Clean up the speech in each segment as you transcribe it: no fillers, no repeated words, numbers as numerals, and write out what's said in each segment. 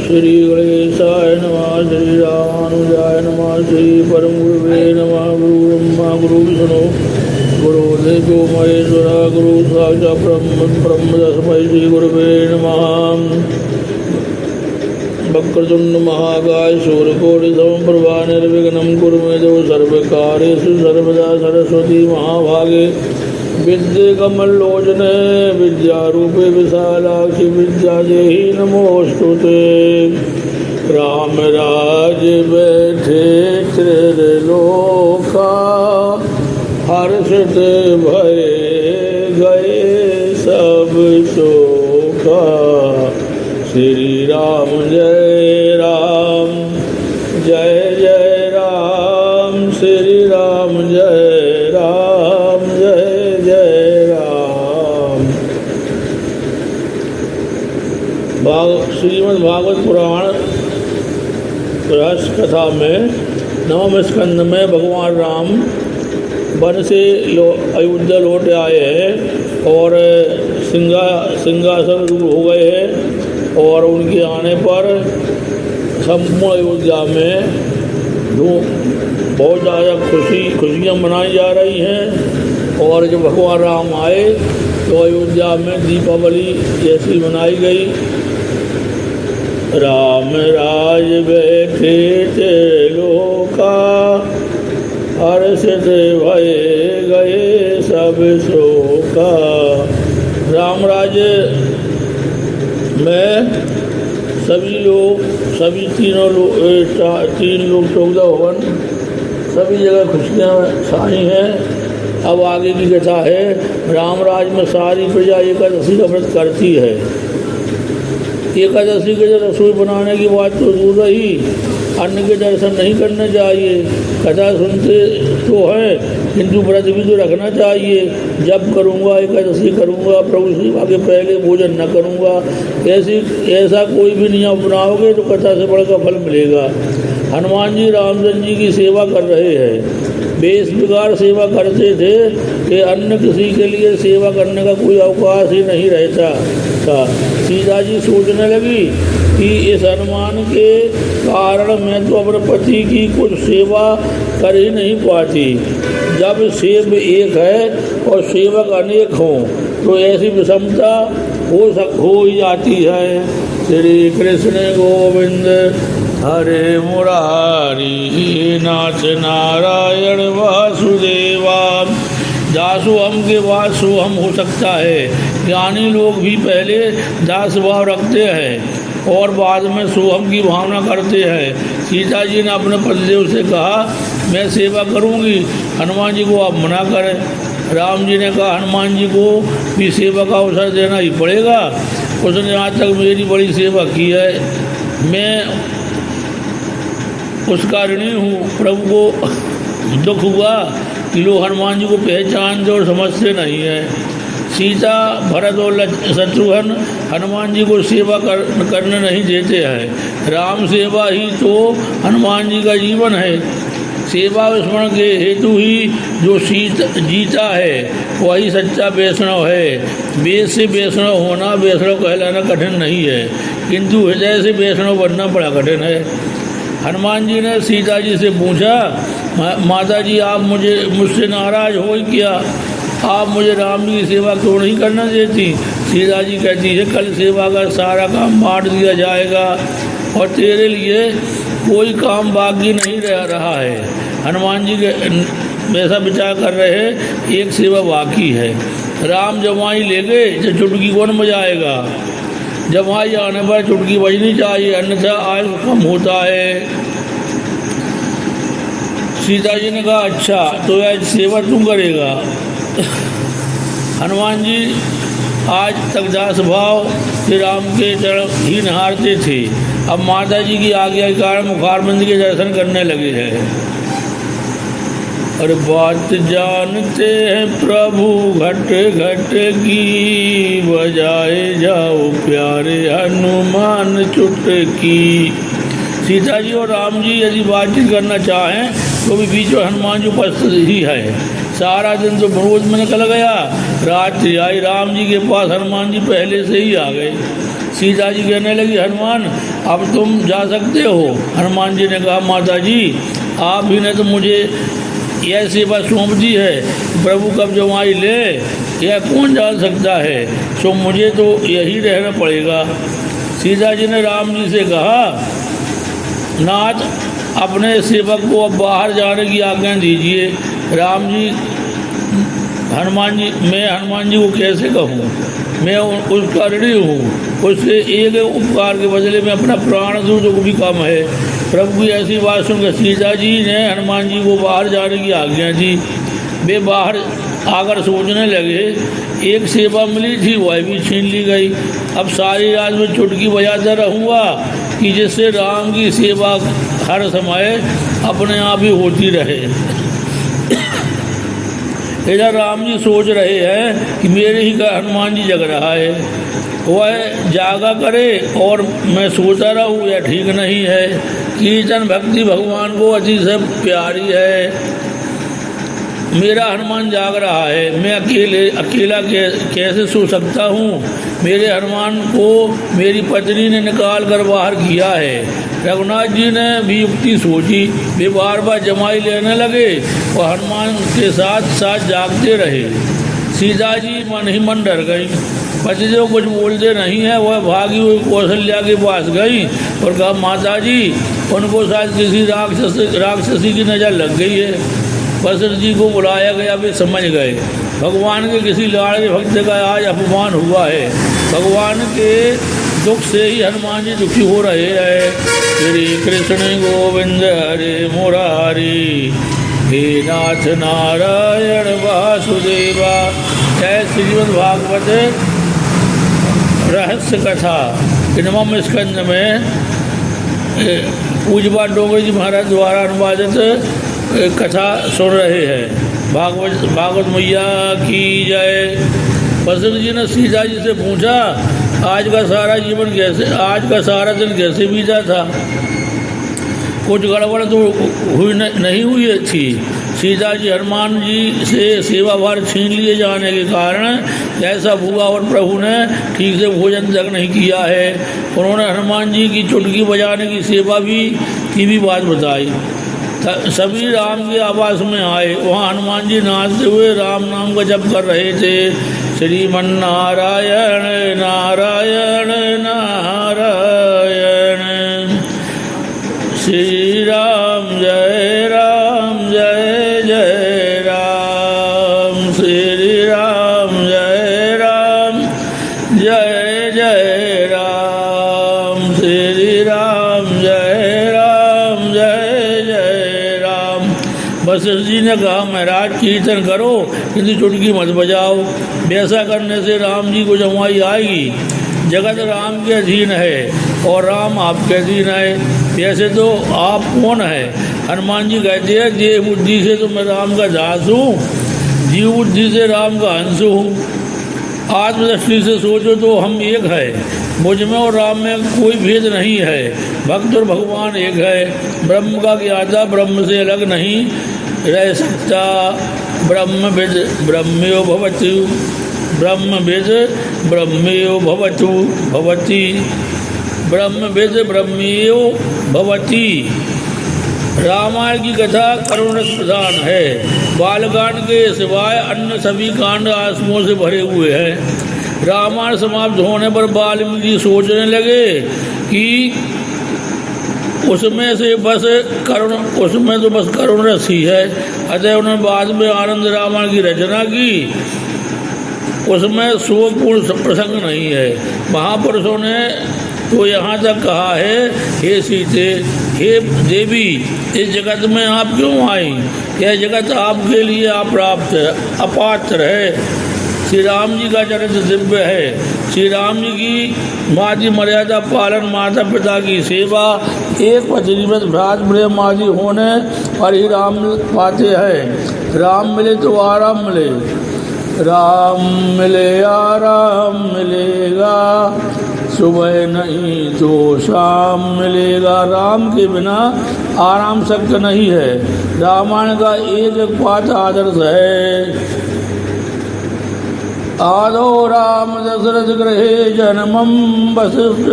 श्री गणेशाय नमः। श्री रामानुजाय नमः। श्री परम गुरुवे नमः। गुरु ब्रह्मा गुरु विष्णु गुरुदेवो महेश्वरा गुरु साक्षात् ब्रह्म तस्मै श्री गुरुवे नमः। वक्रतुंड महाकाय सूर्यकोटि समप्रभा निर्विघ्नं कुरु मे देव सर्वकार्येषु सर्वदा सरस्वती महाभागे विद्ये कमलोचने विद्यारूपे विशालाक्षि विद्यादेहि नमोस्तुते। राम राज्य बैठे त्रिलोका हर्षित भय गए सब शोका। श्री राम जय राम जय जय राम। श्री राम जय राम जय जय राम। श्रीमद् भागवत पुराण रहस्य कथा में नवम स्कंद में भगवान राम वन से अयोध्या लौट आए हैं और सिंहासन रूढ़ हो गए हैं और उनके आने पर संपूर्ण अयोध्या में बहुत ज़्यादा खुशियाँ मनाई जा रही हैं। और जब भगवान राम आए तो अयोध्या में दीपावली जैसी मनाई गई। राम राज बैठे त्रिलोका हर्षित भय गए सब शोका। राम राज्य में सभी तीन लोग 14 भवन सभी जगह खुशियाँ छाई हैं। अब आगे की कथा है। रामराज में सारी प्रजा एकादशी का व्रत करती है। एकादशी के जब रसोई बनाने की बात तो दूर रही, अन्न के दर्शन नहीं करने चाहिए। कथा सुनते तो हैं किंतु व्रत भी तो रखना चाहिए। जब करूँगा एकादशी करूँगा, प्रभु सेवा के पहले भोजन न करूँगा, ऐसा कोई भी नियम अपनाओगे तो कथा से बढ़कर फल मिलेगा। हनुमान जी रामचंद्र जी की सेवा कर रहे हैं। वे इस प्रकार सेवा करते थे कि अन्य किसी के लिए सेवा करने का कोई अवकाश ही नहीं रहता था। सीता जी सोचने लगी कि इस हनुमान के कारण मैं तो अपने पति की कुछ सेवा कर ही नहीं पाती। जब सेव एक है और सेवक अनेक हों तो ऐसी विषमता हो ही जाती है। श्री कृष्ण गोविंद हरे मुरारी नाथ नारायण वासुदेवा। दासो हम के बाद सो हम हो सकता है। ज्ञानी लोग भी पहले दास भाव रखते हैं और बाद में सोहम की भावना करते हैं। सीता जी ने अपने पतिदेव से कहा मैं सेवा करूंगी, हनुमान जी को आप मना करें। राम जी ने कहा हनुमान जी को भी सेवा का अवसर देना ही पड़ेगा। उसने आज तक मेरी बड़ी सेवा की है, मैं उसका ऋणी हूँ। प्रभु को दुख हुआ कि लोग हनुमान जी को पहचानते और समझते नहीं है। सीता भरत और शत्रुघ्न हनुमान जी को सेवा करने नहीं देते हैं। राम सेवा ही तो हनुमान जी का जीवन है। सेवा स्मरण के हेतु ही जो जीता है वही सच्चा वैष्णव है। वेद से वैष्णव होना, वैष्णव कहलाना कठिन नहीं है, किंतु हृदय से वैष्णव बनना बड़ा कठिन है। हनुमान जी ने सीता जी से पूछा माता जी आप मुझसे नाराज हो क्या? आप मुझे राम जी की सेवा क्यों नहीं करना देती? सीता जी कहती है कल सेवा का सारा काम बांट दिया जाएगा और तेरे लिए कोई काम बाकी नहीं रह रहा है। हनुमान जी के वैसा विचार कर रहे हैं, एक सेवा बाकी है। राम जमाई ले गए तो चुटकी कौन बजाएगा? जमाई आने पर चुटकी बजनी चाहिए, अन्यथा आयु कम होता है। सीता जी ने कहा अच्छा तो यह सेवा तू करेगा। हनुमान जी आज तक दास भाव श्री राम के चरण ही निहारते थे, अब माता जी की आज्ञा के कारण मुखारबंद के दर्शन करने लगे हैं। और बात जानते हैं प्रभु घट घट की, बजाए जाओ प्यारे हनुमान चुटकी। सीता जी और राम जी यदि बातचीत करना चाहें तो भी बीच में हनुमान जी उपस्थित ही है। सारा दिन तो भरोज में निकल गया, रात्रि आई, राम जी के पास हनुमान जी पहले से ही आ गए। सीता जी कहने लगी हनुमान अब तुम जा सकते हो। हनुमान जी ने कहा माता जी आप ही ने तो मुझे यह सेवा सौंप दी है, प्रभु कब जमाई ले यह कौन जान सकता है, सो मुझे तो यही रहना पड़ेगा। सीता जी ने राम जी से कहा नाथ अपने सेवक को अब बाहर जाने की आज्ञा दीजिए। राम जी मैं हनुमान जी को कैसे कहूँ, मैं उसका ऋणी हूँ, उससे एक उपकार के बदले में अपना प्राण दूँ तो भी कम है। प्रभु की ऐसी बात सुनकर सीता जी ने हनुमान जी को बाहर जाने की आज्ञा दी। वे बाहर आकर सोचने लगे, एक सेवा मिली थी वह भी छीन ली गई। अब सारी रात में चुटकी बजाता रहूँगा कि जिससे राम की सेवा हर समय अपने आप ही होती रहे। इधर राम जी सोच रहे हैं कि मेरे ही का हनुमान जी जग रहा है, वह जागा करे और मैं सोता रहूँ, यह ठीक नहीं है। कीर्तन भक्ति भगवान को अतिशय प्यारी है। मेरा हनुमान जाग रहा है, मैं अकेला कैसे सो सकता हूँ। मेरे हनुमान को मेरी पत्नी ने निकाल कर बाहर किया है। रघुनाथ जी ने भी युक्ति सोची, वे बार बार जमाई लेने लगे और हनुमान के साथ साथ जागते रहे। सीता जी मन ही मन डर गई। पतिदेव कुछ बोलते नहीं है, वह भागी हुई कौशल्या के पास गई और कहा माता जी उनको शायद किसी राक्षसी की नज़र लग गई है। वशिष्ठ जी को बुलाया गया, वे समझ गए भगवान के किसी लाड़ले भक्त का आज अपमान हुआ है। भगवान के दुख से ही हनुमान जी दुखी हो रहे हैं। श्री कृष्ण गोविंद हरे मुरारी, हे नाथ नारायण वासुदेवा। जय श्रीमद् भागवत रहस्य कथा नवम स्कंद में पूज्य डोंगरी जी महाराज द्वारा अनुवादित कथा सुन रहे हैं। भागवत मैया की जय। वशिष्ठ जी ने सीता जी से पूछा आज का सारा दिन कैसे बीता था। कुछ गड़बड़ तो नहीं हुई थी। सीता जी हनुमान जी से सेवा भार छीन लिए जाने के कारण ऐसा हुआ और प्रभु ने ठीक से भोजन तक नहीं किया है। उन्होंने हनुमान जी की चुटकी बजाने की सेवा की भी बात बताई। सभी राम के आवास में आए, वहाँ हनुमान जी नाचते हुए राम नाम का जप कर रहे थे। श्रीमन्नारायण नारायण नारायण, श्री राम जय जय राम, श्री राम जय जय राम, श्री राम जय जय राम। वशिष्ठ जी ने कहा महाराज कीर्तन करो किसी चुटकी मत बजाओ, वैसा करने से राम जी को जमाई आएगी। जगत राम के अधीन है और राम आपके अधीन है। वैसे तो आप कौन है। हनुमान जी कहते हैं देह बुद्धि से तो मैं राम का दास हूँ, जीव बुद्धि से राम का अंश हूँ। आत्मदृष्टि से सोचो तो हम एक है, मुझ में और राम में कोई भेद नहीं है। भक्त और भगवान एक है। ब्रह्म का ज्ञाता ब्रह्म से अलग नहीं रह सकता। ब्रह्मविद ब्रह्मयो भवति, ब्रह्मविद ब्रह्मयो भवति, ब्रह्मविद ब्रह्मयो भवति। रामायण की कथा करुण रस प्रधान है। बालकांड के सिवाय अन्य सभी कांड आंसुओं से भरे हुए हैं। रामायण समाप्त होने पर वाल्मीकि सोचने लगे कि उसमें तो बस करुण रस ही है। अतः उन्होंने बाद में आनंद रामायण की रचना की। उसमें शोकपूर्ण प्रसंग नहीं है। महापुरुषों ने तो यहाँ तक कहा है हे सीते, हे देवी, इस जगत में आप क्यों आई। यह जगत आपके लिए अप्राप्त है, अपात्र है। श्री राम जी का चरित्र दिव्य है। श्री राम जी की मातृ मर्यादा पालन, माता पिता की सेवा, एक पतिव्रत भ्रात प्रेम आदि होने पर ही राम पाते हैं। राम मिले तो आराम मिले, राम मिले आराम मिलेगा, सुबह नहीं तो शाम मिलेगा। राम के बिना आराम शक्य नहीं है। रामायण का एक पात्र आदर्श है। आदौ राम दशरथ गृहे जन्मं वसिष्ठ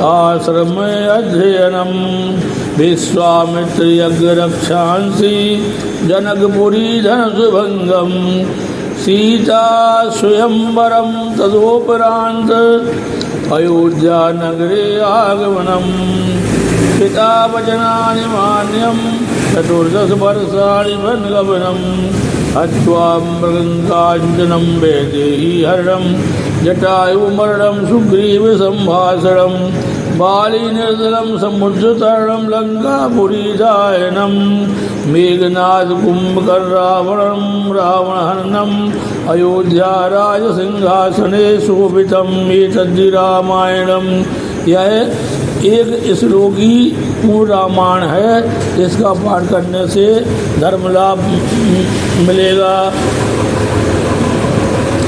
आश्रम अध्ययनम विश्वामित्र यज्ञ रक्षांसि जनकपुरी धनुषभंगम सीता स्वयंवरम तदोपरांत अयोध्या नगरे आगमनम पिता वचनानि मान्यं चतुर्दश वर्षाणि वनगमनम हत्वा मृगङ्काञ्चनं वैदेही हरणं जटायुमरणं सुग्रीव सम्भाषणं बालीनिर्दलं समुद्रतरणं लङ्कापुरीदायनं मेघनाद कुम्भकर्ण रावणं रावणहननम् अयोध्या राजसिंहासने शोभितम् एतद्धि रामायणम्। यह एक श्लोकी पूर्ण रामायण है, इसका पाठ करने से धर्म लाभ मिलेगा।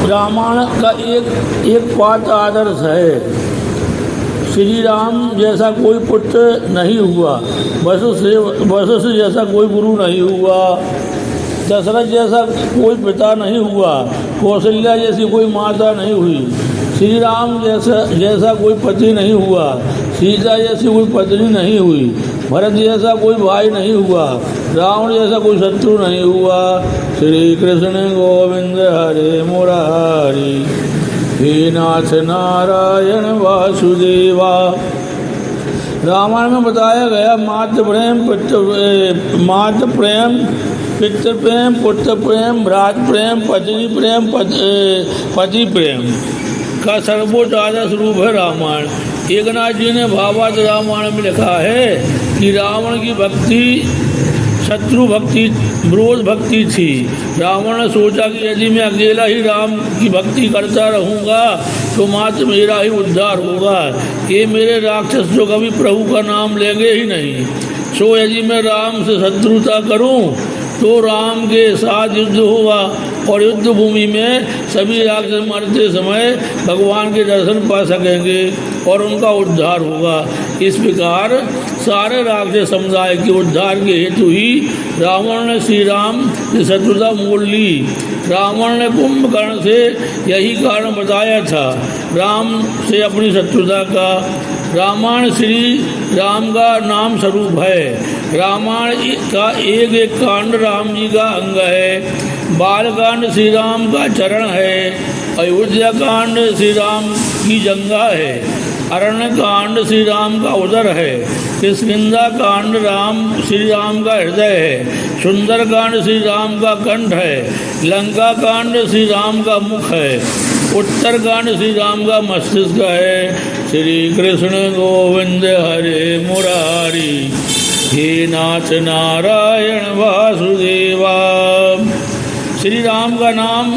रामायण का एक पाठ आदर्श है। श्री राम जैसा कोई पुत्र नहीं हुआ, वशिष्ठ जैसा कोई गुरु नहीं हुआ, दशरथ जैसा कोई पिता नहीं हुआ, कौशल्या जैसी कोई माता नहीं हुई, श्री राम जैसा कोई पति नहीं हुआ, सीता जैसी कोई पत्नी नहीं हुई, भरत जैसा कोई भाई नहीं हुआ, रावण जैसा कोई शत्रु नहीं हुआ। श्री कृष्ण गोविंद हरे मुरारी हे नाथ नारायण वासुदेवा। रामायण में बताया गया मातृ प्रेम पितृ प्रेम पुत्र प्रेम भ्रात प्रेम पत्नी प्रेम पति प्रेम का सर्वोच्च आदर्श रूप है रामायण। एकनाथ जी ने भावार्थ रामायण में लिखा है कि रावण की भक्ति शत्रु भक्ति विरोध भक्ति थी। रावण ने सोचा कि यदि मैं अकेला ही राम की भक्ति करता रहूँगा तो मात्र मेरा ही उद्धार होगा, ये मेरे राक्षस जो कभी प्रभु का नाम लेंगे ही नहीं। सो यदि मैं राम से शत्रुता करूं तो राम के साथ युद्ध होगा और युद्ध भूमि में सभी राक्षस मरते समय भगवान के दर्शन पा सकेंगे और उनका उद्धार होगा। इस प्रकार सारे राक्षस समुदाय के उद्धार के हेतु ही रावण ने श्री राम से शत्रुता मोल ली। रावण ने कुंभकर्ण से यही कारण बताया था राम से अपनी शत्रुता का। रामायण श्री राम का नाम स्वरूप है। रामायण का एक एक कांड राम जी का अंग है। बालकांड श्री राम का चरण है। अयोध्या कांड श्री राम की जंगा है। अरण्य कांड श्री राम का उदर है। किष्किंधा कांड श्री राम का हृदय है। सुंदर कांड श्री राम का कंठ है। लंका कांड श्री राम का मुख है। उत्तर कांड श्री राम का मस्तिष्क है। श्री कृष्ण गोविंद हरे मुरारी हे नाथ नारायण वासुदेवा। श्री राम का नाम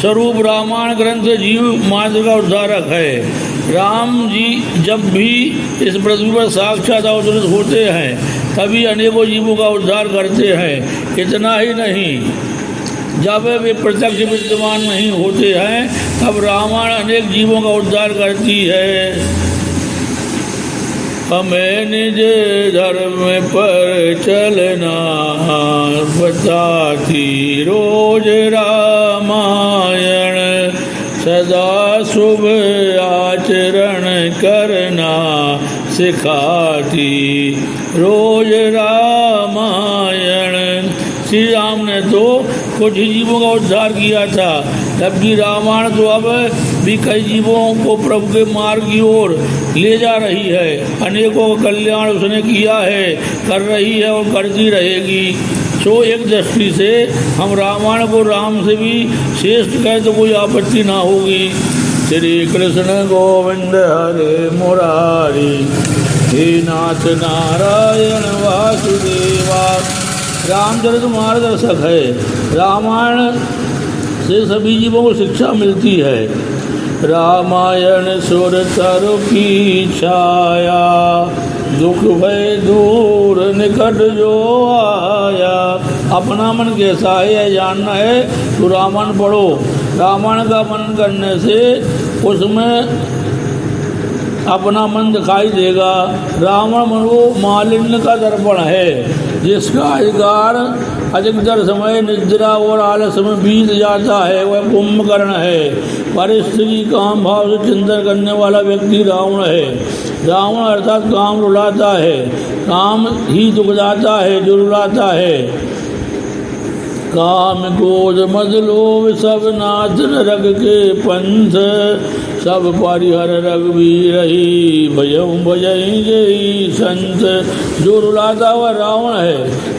स्वरूप रामायण ग्रंथ जीव मात्र का उद्धारक है। राम जी जब भी इस पृथ्वी पर साक्षात अवतरित होते हैं तभी अनेकों जीवों का उद्धार करते हैं। इतना ही नहीं, जब वे प्रत्यक्ष विद्यमान नहीं होते हैं तब रामायण अनेक जीवों का उद्धार करती है। हमें निज धर्म पर चलना बताती रोज रामायण। सदा शुभ आचरण करना सिखाती रोज रामायण। श्री राम ने तो कुछ जीवों का उद्धार किया था, जबकि रामायण तो अब भी कई जीवों को प्रभु के मार्ग की ओर ले जा रही है। अनेकों का कल्याण उसने किया है, कर रही है और करती रहेगी। सो एक दृष्टि से हम रामायण को राम से भी श्रेष्ठ कहें तो कोई आपत्ति ना होगी। श्री कृष्ण गोविंद हरे मुरारी हे नाथ नारायण वासुदेवा। रामचरित मार्गदर्शक है। रामायण से सभी जीवों को शिक्षा मिलती है। रामायण सुर तरु की छाया, दुख भय दूर निकट जो आया। अपना मन कैसा है यह जानना है तो रामायण पढ़ो। रामायण का मनन करने से उसमें अपना मन दिखाई देगा। रावण मनोमालिन्य का दर्पण है, जिसका अधिकार अधिकतर समय निद्रा और आलस में बीत जाता है, वह कुंभकर्ण है। परिस्थिति काम भाव से चिंतन करने वाला व्यक्ति रावण है। रावण अर्थात काम रुलाता है, काम ही दुखदाता है जो रुलाता है। काम क्रोध मद लोभ सब नाथ रग के पंथ, सब परिहर रघुवीर ही भजऊं भजई संत। जो रुलाता हुआ रावण है,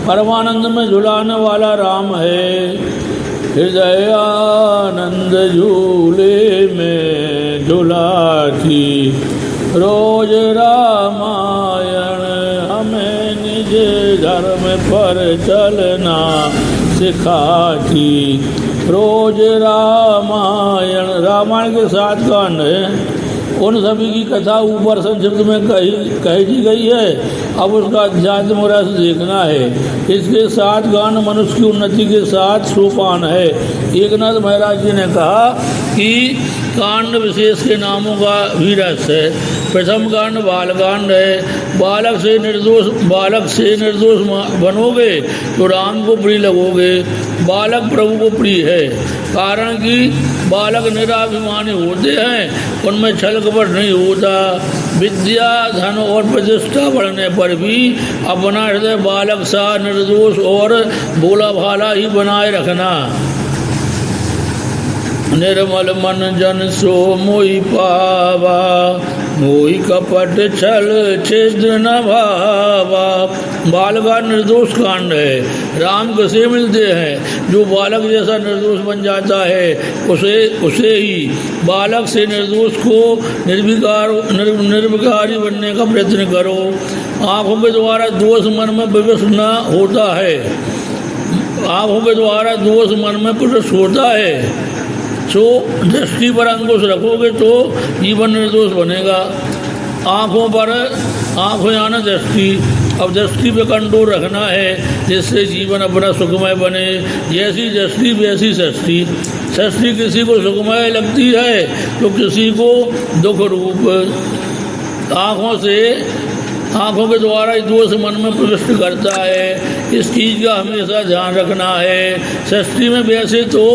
परमानंद में झुलाने वाला राम है। हृदय आनंद झूले में झुलाती, रोज रामायण हमें निज धर्म पर चलना सिखाती। रोज रामायण, रामायण के 7 कांड हैं। उन सभी की कथा ऊपर संक्षिप्त में कही गई है। अब उसका अध्यात्म रस देखना है। इसके 7 कांड मनुष्य की उन्नति के 7 सोपान है। एकनाथ महाराज जी ने कहा कि कांड विशेष के नामों का भी रस है। प्रथम कांड बालकांड है। बालक से निर्दोष बनोगे तो राम को प्रिय लगोगे। बालक प्रभु को प्रिय है, कारण कि बालक निराभिमानी होते हैं, उनमें छल कपट नहीं होता। विद्या धन और प्रतिष्ठा बढ़ने पर भी अपना हृदय बालक सा निर्दोष और भोला भाला ही बनाए रखना। निर्मल मन जन सो मोहि पावा, मोहि कपट छल छिद्र न भावा। बालका निर्दोष कांड है। राम कैसे मिलते हैं? जो बालक जैसा निर्दोष बन जाता है, उसे ही बालक से निर्दोष को निर्विकारी बनने का प्रयत्न करो। आँखों के द्वारा दोष मन में विवश न होता है। आँखों के द्वारा दोष मन में प्रविष्ट होता है। सो दृष्टि पर अंकुश रखोगे तो जीवन निर्दोष बनेगा। आँखों यानी दृष्टि। अब दृष्टि पे कंट्रोल रखना है, जिससे जीवन अपना सुखमय बने। जैसी दृष्टि वैसी सृष्टि। सृष्टि किसी को सुखमय लगती है तो किसी को दुख रूप। आँखों के द्वारा दोष मन में प्रविष्ट करता है। इस चीज़ का हमेशा ध्यान रखना है। सृष्टि में वैसे तो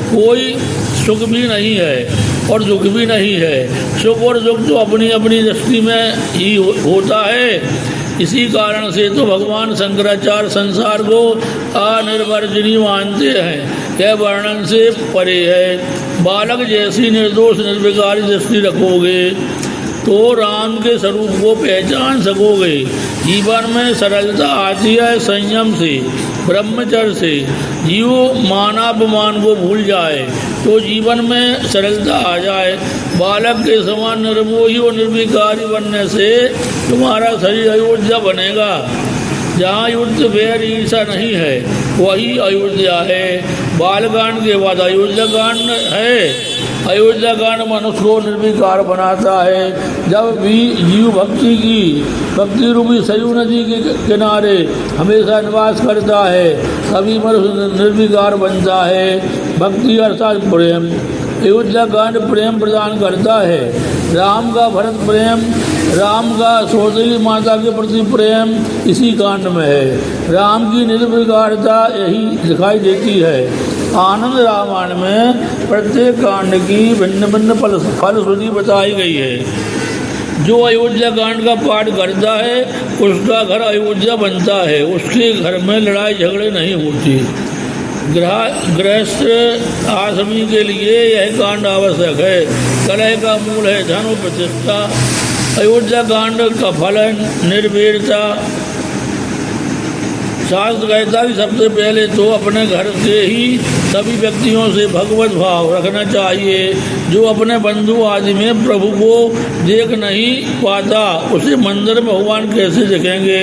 कोई सुख भी नहीं है और दुख भी नहीं है। सुख और दुख तो अपनी अपनी दृष्टि में ही होता है। इसी कारण से तो भगवान शंकराचार्य संसार को अनिर्वचनीय मानते हैं। यह वर्णन से परे है। बालक जैसी निर्दोष निर्विकारी दृष्टि रखोगे तो राम के स्वरूप को पहचान सकोगे। जीवन में सरलता आती है संयम से, ब्रह्मचर्य से। जीव मानापमान को भूल जाए तो जीवन में सरलता आ जाए। बालक के समान निर्मोही और निर्विकारी बनने से तुम्हारा शरीर अयोध्या बनेगा। जहाँ युद्ध वैर ईर्षा नहीं है वही अयोध्या है। बालकांड के बाद अयोध्या कांड है। अयोध्या कांड मनुष्य को निर्विकार बनाता है। जब भी जीव भक्ति रूपी सरयू नदी के किनारे हमेशा निवास करता है, तभी मनुष्य निर्विकार बनता है। भक्ति अर्थात प्रेम। अयोध्या कांड प्रेम प्रदान करता है। राम का भरत प्रेम, राम का सौतेली माता के प्रति प्रेम इसी कांड में है। राम की निर्विकारता यही दिखाई देती है। आनंद रामायण में प्रत्येक कांड की भिन्न भिन्न फलश्रुति बताई गई है। जो अयोध्या कांड का पाठ करता है उसका घर अयोध्या बनता है। उसके घर में लड़ाई झगड़े नहीं होती। गृहस्थ आश्रमी के लिए यह कांड आवश्यक है। कलह का मूल है धन और प्रतिष्ठा। अयोध्या कांड का फल है निर्भीरता। शास्त्र कहता कि सबसे पहले तो अपने घर से ही सभी व्यक्तियों से भगवत भाव रखना चाहिए। जो अपने बंधु आदि में प्रभु को देख नहीं पाता, उसे मंदिर में भगवान कैसे देखेंगे?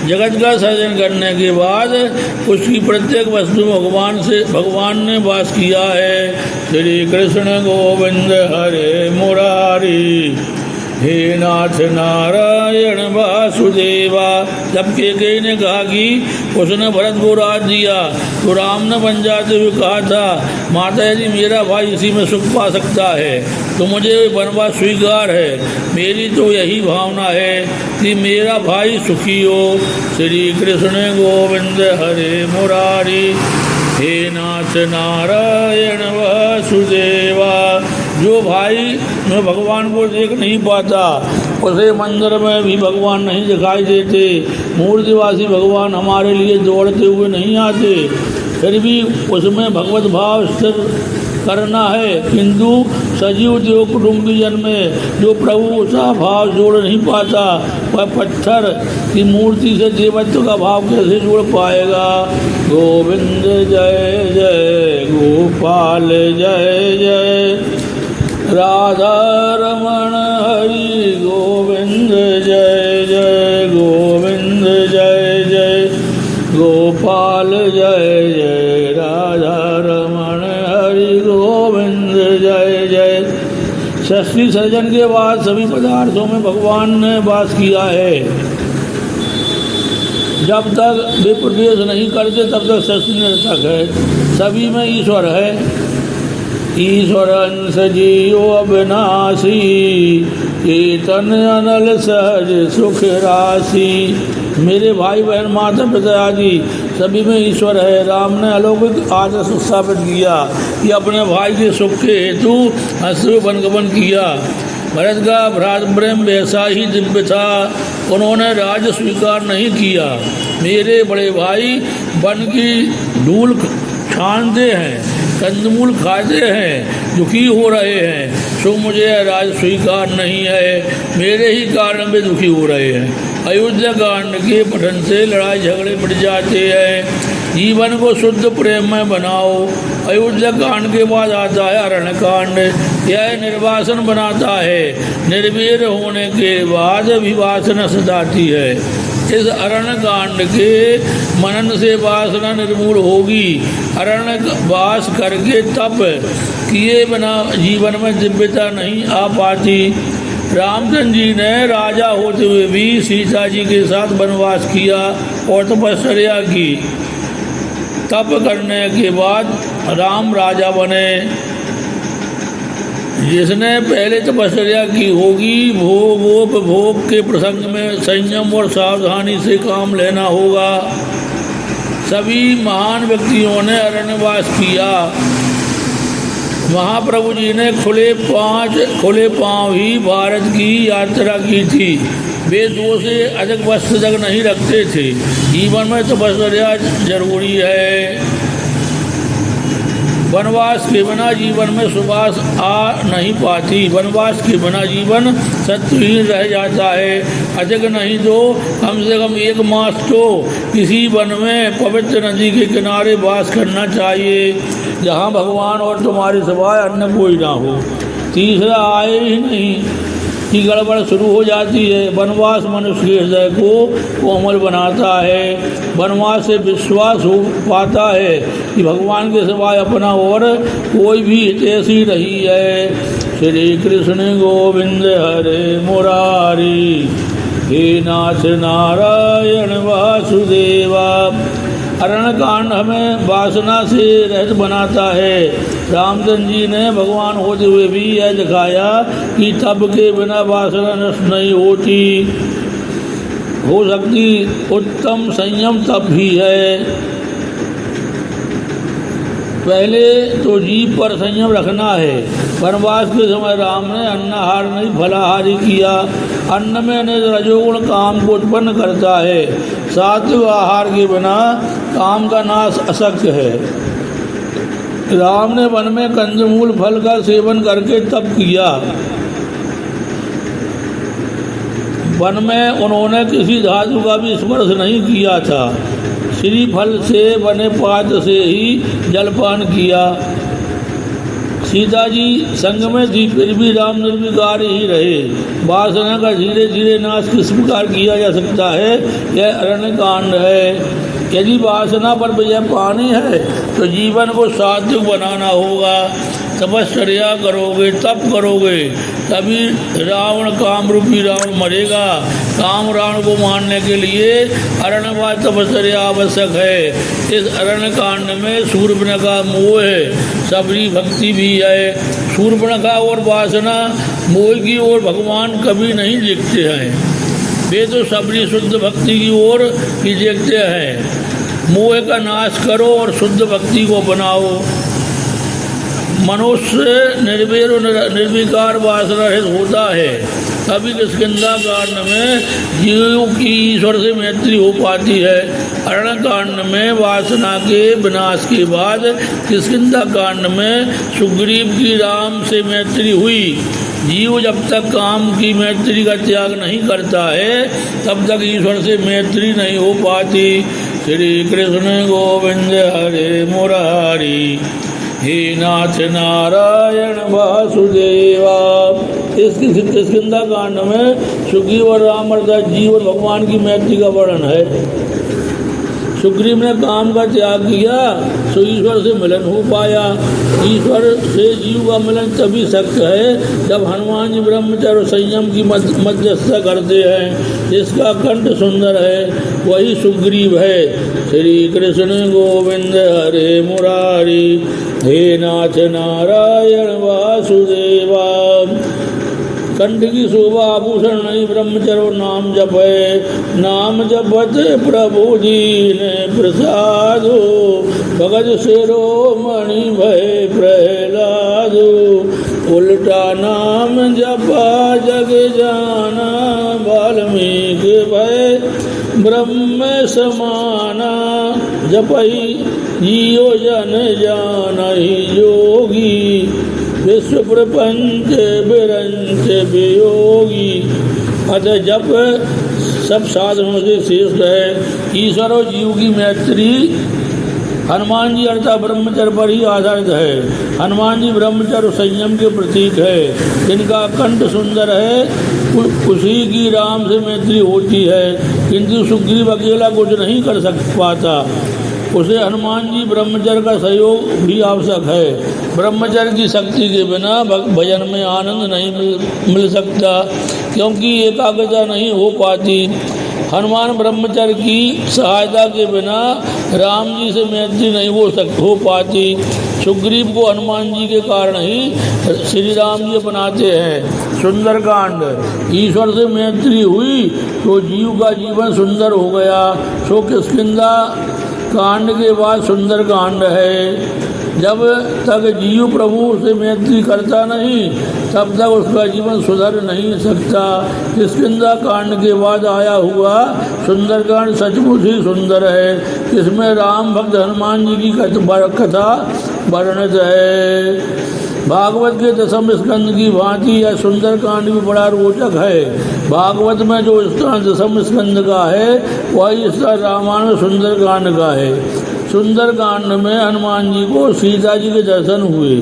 जगत का सृजन करने के बाद उसकी प्रत्येक वस्तु भगवान ने वास किया है। श्री कृष्ण गोविंद हरे मुरारी। हे नाथ नारायण वासुदेवा। जब केकई ने कहा कि उसने भरत को राज दिया तो राम ने बन जाते हुए कहा था, माता यदि मेरा भाई इसी में सुख पा सकता है तो मुझे वनवास स्वीकार है। मेरी तो यही भावना है कि मेरा भाई सुखी हो। श्री कृष्ण गोविंद हरे मुरारी। हे नाथ नारायण वासुदेवा। जो भाई में भगवान को देख नहीं पाता उसे मंदिर में भी भगवान नहीं दिखाई देते। मूर्तिवासी भगवान हमारे लिए दौड़ते हुए नहीं आते, फिर भी उसमें भगवत भाव स्थिर करना है। किंतु सजीव देव कुटुंबी जन में जो प्रभु सा भाव जोड़ नहीं पाता वह पत्थर की मूर्ति से देवत्व का भाव कैसे जोड़ पाएगा। गोविंद जय जय गोपाल जय जय राधा रमण हरि गोविंद जय जय गोविंद जय जय गोपाल जय जय राधा रमण हरि गोविंद जय जय। सृष्टि सर्जन के बाद सभी पदार्थों में भगवान ने वास किया है। जब तक वे प्रवेश नहीं करते तब तक सृष्टि निरर्थक है। सभी में ईश्वर है। ईश्वर अंश जीव अविनाशी चेतन अनल सहज सुख राशि। मेरे भाई बहन माता पिता आदि सभी में ईश्वर है। राम ने अलौकिक आदर्श स्थापित किया कि अपने भाई के सुख के हेतु अश्रु वनगमन किया। भरत का भ्रातृ प्रेम वैसा ही दिव्य था। उन्होंने राज स्वीकार नहीं किया। मेरे बड़े भाई वन की धूल छानते हैं, कंदमूल खाते हैं, दुखी हो रहे हैं, सो मुझे राज स्वीकार नहीं है। मेरे ही कारण वे दुखी हो रहे हैं। अयोध्या कांड के पठन से लड़ाई झगड़े बढ़ जाते हैं। जीवन को शुद्ध प्रेम में बनाओ। अयोध्या कांड के बाद आता है अरण्य कांड। यह निर्वासन बनाता है। निर्वीर होने के बाद विवासना सताती है। इस अरण्य कांड के मनन से वासना निर्मूल होगी। अरण्य वास करके तप किए बिना जीवन में दिव्यता नहीं आ पाती। रामचंद्र जी ने राजा होते हुए भी सीता जी के साथ वनवास किया और तपस्या की। तप करने के बाद राम राजा बने। जिसने पहले तपस्या की होगी भोगोपभोग के प्रसंग में संयम और सावधानी से काम लेना होगा। सभी महान व्यक्तियों ने अरण्यवास किया। महाप्रभु जी ने खुले पांव ही भारत की यात्रा की थी। वे 2 से अधिक वस्त्र तक नहीं रखते थे। जीवन में तपस्या जरूरी है। वनवास के बिना जीवन में सुवास आ नहीं पाती। वनवास के बिना जीवन सत्वहीन रह जाता है। अधिक नहीं तो कम से कम 1 मास तो किसी वन में पवित्र नदी के किनारे वास करना चाहिए, जहाँ भगवान और तुम्हारे सिवाय अन्य कोई ना हो। तीसरा आए ही नहीं की गड़बड़ शुरू हो जाती है। वनवास मनुष्य के हृदय को कोमल बनाता है। वनवास से विश्वास हो पाता है कि भगवान के सिवाय अपना और कोई भी हितैषी नहीं है। श्री कृष्ण गोविंद हरे मुरारी। हे नाथ नारायण वासुदेवा। अरण्य कांड हमें वासना से रहित बनाता है। रामचंद्र जी ने भगवान होते हुए भी यह दिखाया कि तप के बिना वासना नष्ट नहीं होती। हो सकती उत्तम संयम तप भी है। पहले तो जीभ पर संयम रखना है। वनवास के समय राम ने अन्नाहार नहीं फलाहारी किया। अन्न में रजोगुण काम को उत्पन्न करता है। सात्विक आहार के बिना काम का नाश अशक्य है। राम ने वन में कंदमूल फल का सेवन करके तप किया। वन में उन्होंने किसी धातु का भी स्पर्श नहीं किया था। श्री फल से बने पात्र से ही जलपान किया। सीता जी संग में थी, फिर भी राम निर्विकार ही रहे। वासना का धीरे धीरे नाश किस प्रकार किया जा सकता है, यह अरण्य कांड है। यदि वासना पर विजय पानी है तो जीवन को सात्विक बनाना होगा। तपश्चर्या करोगे, तप करोगे, तभी रावण काम रूपी रावण मरेगा। काम रावण को मारने के लिए अरण्यवास तपश्चर्या आवश्यक है। इस अरण्य कांड में शूर्पणखा मोह है, सबरी भक्ति भी है। शूर्पणखा और वासना मोह की ओर भगवान कभी नहीं देखते हैं, वे तो सबरी शुद्ध भक्ति की ओर ही देखते हैं। मोह का नाश करो और शुद्ध भक्ति को बनाओ। मनुष्य निर्वैर और निर्विकार वासना रहित होता है, तभी किष्किंधा कांड में जीव की ईश्वर से मैत्री हो पाती है। अरण्य कांड में वासना के विनाश के बाद किष्किंधा कांड में सुग्रीव की राम से मैत्री हुई। जीव जब तक काम की मैत्री का त्याग नहीं करता है, तब तक ईश्वर से मैत्री नहीं हो पाती। श्री कृष्ण गोविंद हरे मुरारी, हे नाथ नारायण वासुदेवा। इस किष्किंधा कांड में सुग्रीव और राम अर्थात जीव और भगवान की मैत्री का वर्णन है। सुग्रीव ने काम का त्याग किया तो ईश्वर से मिलन हो पाया। ईश्वर से जीव का मिलन तभी शक्य है जब हनुमान जी ब्रह्मचर्य और संयम की मध्यस्थता करते हैं। जिसका कंठ सुंदर है वही सुग्रीव है। श्री कृष्ण गोविंद हरे मुरारी, हे नाथ नारायण वासुदेवा। कंठ की शोभा आभूषण नहीं, ब्रह्मचर्य और नाम जप है। नाम जपत प्रभु दीन प्रसादो, भगत शिरोमणि भय प्रहलादो। उल्टा नाम जपा जग जाना, वाल्मीकि भय ब्रह्म समाना। जपहि जियो जन जानहि जोगी, विश्व प्रपंच विरंच वियोगी। अतः जप सब साधनों से श्रेष्ठ है। ईश्वर और जीव की मैत्री हनुमान जी अर्थात ब्रह्मचर्य पर ही आधारित है। हनुमान जी ब्रह्मचर्य संयम के प्रतीक है। जिनका कंठ सुंदर है उसी की राम से मैत्री होती है, किंतु सुग्रीव अकेला कुछ नहीं कर पाता। उसे हनुमान जी ब्रह्मचर्य का सहयोग भी आवश्यक है। ब्रह्मचर्य की शक्ति के बिना भजन में आनंद नहीं मिल सकता, क्योंकि एकाग्रता नहीं हो पाती। हनुमान ब्रह्मचर्य की सहायता के बिना राम जी से मैत्री नहीं हो पाती। सुग्रीव को हनुमान जी के कारण ही श्री राम जी अपनाते हैं। सुंदरकांड, ईश्वर से मैत्री हुई तो जीव का जीवन सुंदर हो गया। सो किष्किंधा कांड के बाद सुंदर कांड है। जब तक जीव प्रभु से मैत्री करता नहीं, तब तक उसका जीवन सुधर नहीं सकता। किष्किंधा कांड के बाद आया हुआ सुंदरकांड सचमुच ही सुंदर है। इसमें राम भक्त हनुमान जी की कथा वर्णित है। भागवत के दसम स्कंद की भांति यह सुंदरकांड भी बड़ा रोचक है। भागवत में जो स्थान दसम स्कंद का है वही स्थान रामायण में सुंदरकांड का है। सुंदरकांड में हनुमान जी को सीता जी के दर्शन हुए।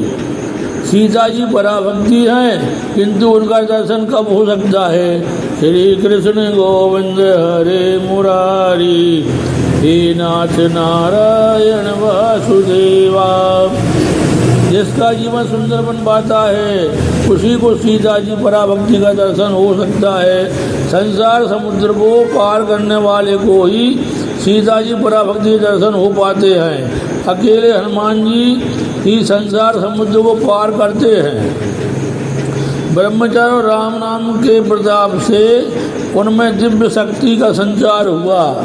सीता जी पराभक्ति हैं, किंतु उनका दर्शन कब हो सकता है? श्री कृष्ण गोविंद हरे मुरारी, हे नाथ नारायण वासुदेवा। जिसका जीवन सुंदर बन पाता है उसी को सीता जी पराभक्ति का दर्शन हो सकता है। संसार समुद्र को पार करने वाले को ही सीता जी पराभक्ति के दर्शन हो पाते हैं। अकेले हनुमान जी ही संसार समुद्र को पार करते हैं। ब्रह्मचर्य और राम नाम के प्रताप से उनमें दिव्य शक्ति का संचार हुआ।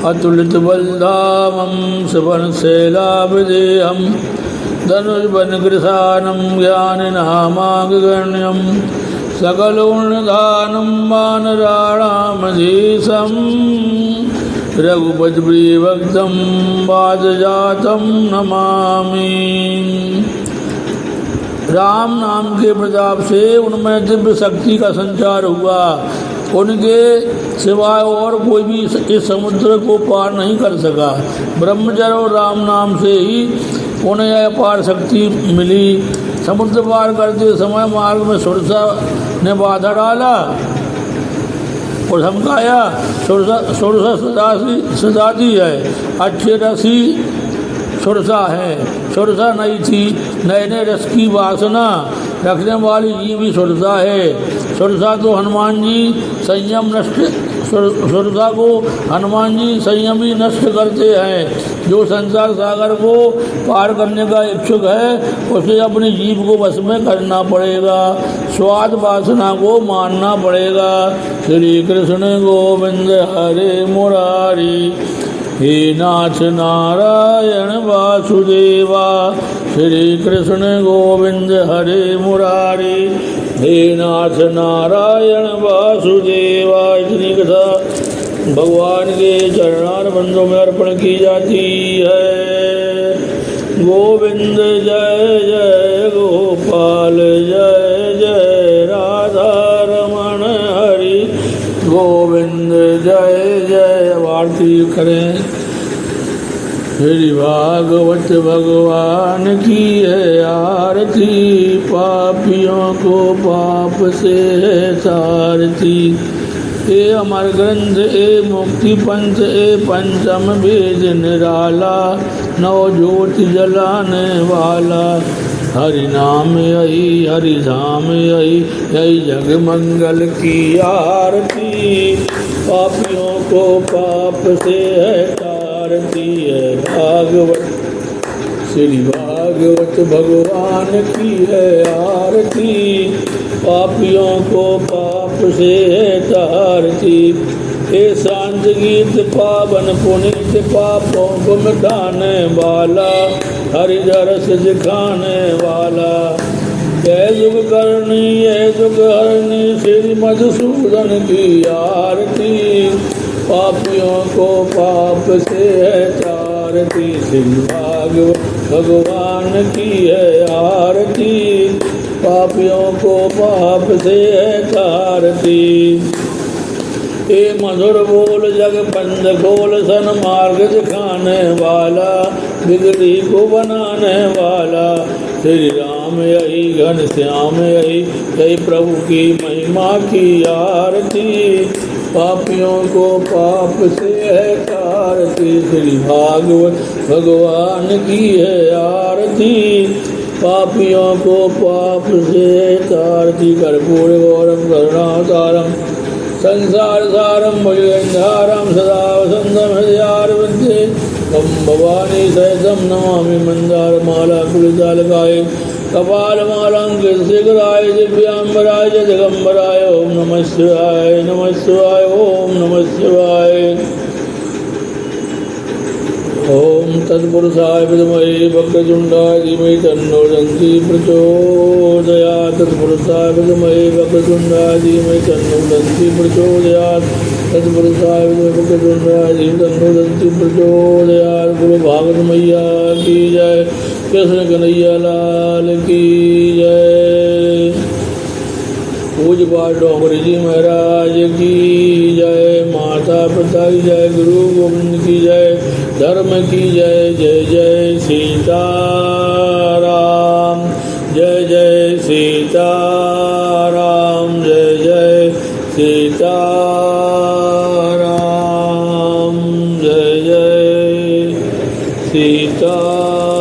अतुलित बलधामं सुवन शैलाभिदेहं, धनुर्बन कृशानं ज्ञानिनामागण्यं, सकलोन्नदानं वानराणामधीशं, रघुपति प्रियभक्तं वादजातं नमामि। राम नाम के प्रताप से उनमें दिव्य शक्ति का संचार हुआ। उनके सिवाय और कोई भी इस समुद्र को पार नहीं कर सका। ब्रह्मचर्य और राम नाम से ही उन्हें यह पार शक्ति मिली। समुद्र पार करते समय मार्ग में सुरसा ने बाधा डाला और धमकाया। सुरसा सदाती है, अच्छे रसी सुरसा है। सुरसा नहीं थी, नए नए रस की वासना रखने वाली जीव भी सुरसा है। सुरसा तो हनुमान जी संयम नष्ट सुरसा को हनुमान जी संयम ही नष्ट करते हैं। जो संसार सागर को पार करने का इच्छुक है उसे अपनी जीव को वश में करना पड़ेगा, स्वाद वासना को मानना पड़ेगा। श्री कृष्ण गोविंद हरे मुरारी, हे नाथ नारायण वासुदेवा। श्री कृष्ण गोविंद हरे मुरारी, हे नाथ नारायण वासुदेवा। इतनी कथा भगवान के चरणार बंदों में अर्पण की जाती है। गोविंद जय जय गोपाल जय जय राधा रमण हरि गोविंद जय जय। आरती करें। श्री भागवत भगवान की है आरती, पापियों को पाप से है तारती। ए अमर ग्रंथ ए मुक्ति पंथ ए पंचम वेद निराला, नौ ज्योति जलाने वाला। हरि नाम यही हरि धाम यही, यही जग मंगल की आरती। पापियों को पाप से है तारती है भागवत। श्री भागवत भगवान की है आरती, पापियों को पाप से है तारती। हे शांत गीत पावन पुनीत, पापों को मिटाने वाला, हरि रस दिखाने वाला। जय जुग करनी जय जुग हरनी, श्री मधुसूदन की आरती। पापियों को पाप से है तारती, श्री भागवत भगवान की है आरती। पापियों को पाप से है तारती। ए मधुर बोल जग बंद खोल, सन मार्ग दिखाने वाला, बिगड़ी को बनाने वाला। श्री राम यही घन श्याम यही, यही प्रभु की महिमा की आरती। पापियों को पाप से है तारती, श्री भागवत भगवान की है आरती। पापियों को पाप से तारती। कर्पूर गौरम करुणावतारम संसार सारम भुजगंधारम सदा वसंतम हृदयारविंदे, तम भवानी सहितं नमामि। मंदारमाला कुलितालकाय कपालमालांकितशिखराय दिव्यांबराय जगम्बराय। ओम नमः शिवाय नमः शिवाय ओम नमः शिवाय। ओम तत्पुरुषाय विद्महे वक्रतुंडाय धीमहि तन्नो दन्ति प्रचोदयात्। तत्पुरुषाय विद्महे वक्रतुंडाय धीमहि तन्नो दन्ति प्रचोदयात्। तत्पुरुषाय विद्महे वक्रतुंडाय धीमहि तन्नो दन्ति प्रचोदयात्। गुरु भागवत मैया की जय, कृष्ण कन्हैया लाल की जय। पूज्य पाठ डोंगरी जी महाराज की जय। माता पिता की जय, गुरु गोविंद की जय, धर्म की जय। जय जय सीताराम, जय जय सीताराम, जय जय सीताराम, जय जय सीताराम।